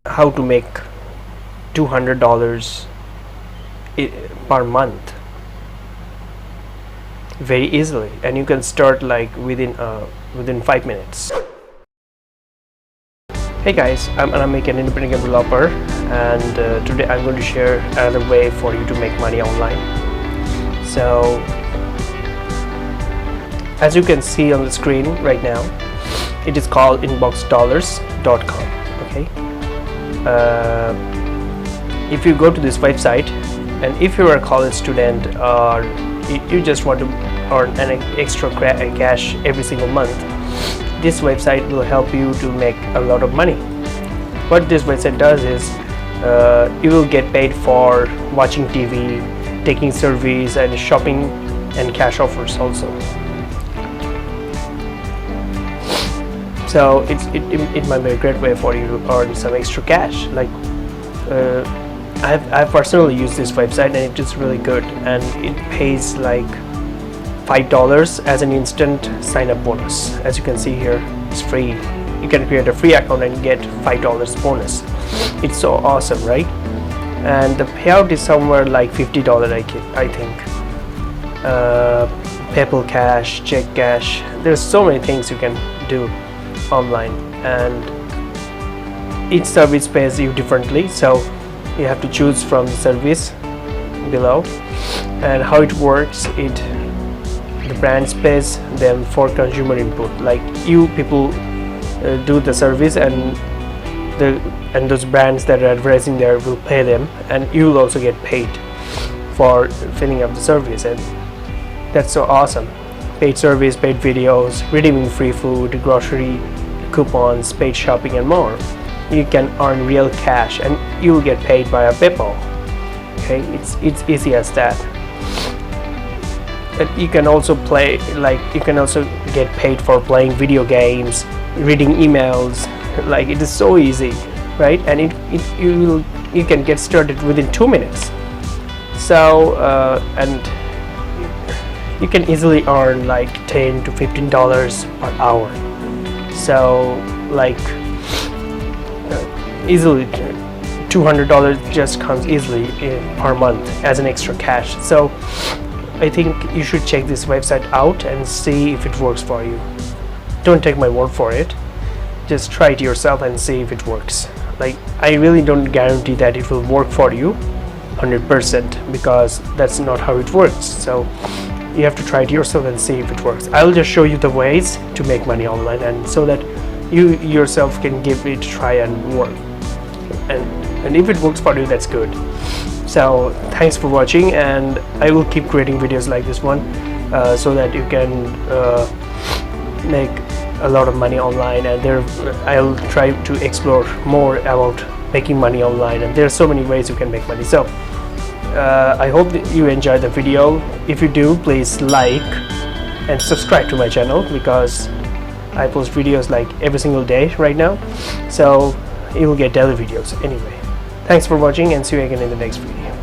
how to make $200 per month very easily, and you can start like within 5 minutes. Hey guys, I'm Anamik, an independent game developer, and today I'm going to share another way for you to make money online. So as you can see on the screen right now, it is called inboxdollars.com. okay, if you go to this website, and if you're a college student or you just want to earn an extra cash every single month, this website will help you to make a lot of money. What this website does is you will get paid for watching TV, taking surveys, and shopping and cash offers also. So it might be a great way for you to earn some extra cash. Like I've personally used this website, and it is really good, and it pays like $5 as an instant sign-up bonus. As you can see here, it's free. You can create a free account and get $5 bonus. It's so awesome, right? And the payout is somewhere like $50, I think. PayPal cash, check cash. There's so many things you can do online, and each service pays you differently, so you have to choose from the service below. And how it works, the brands pays them for consumer input. Like you people do the service, and those brands that are advertising there will pay them, and you will also get paid for filling up the service. And that's so awesome. Paid service, paid videos, redeeming free food, grocery coupons, paid shopping, and more. You can earn real cash, and you will get paid via PayPal. Okay, it's easy as that. And you can also get paid for playing video games, reading emails. Like, it is so easy, right? And you can get started within 2 minutes. So and you can easily earn like $10 to $15 per hour. So like easily $200 just comes easily per month as an extra cash. So I think you should check this website out and see if it works for you. Don't take my word for it, just try it yourself and see if it works. Like, I really don't guarantee that it will work for you 100%, because that's not how it works. So you have to try it yourself and see if it works. I'll just show you the ways to make money online, and so that you yourself can give it a try and work. And if it works for you, that's good. So thanks for watching, and I will keep creating videos like this one so that you can make a lot of money online. And I'll try to explore more about making money online, and there are so many ways you can make money. So I hope that you enjoyed the video. If you do, please like and subscribe to my channel, because I post videos like every single day right now, so you will get daily videos anyway. Thanks for watching, and see you again in the next video.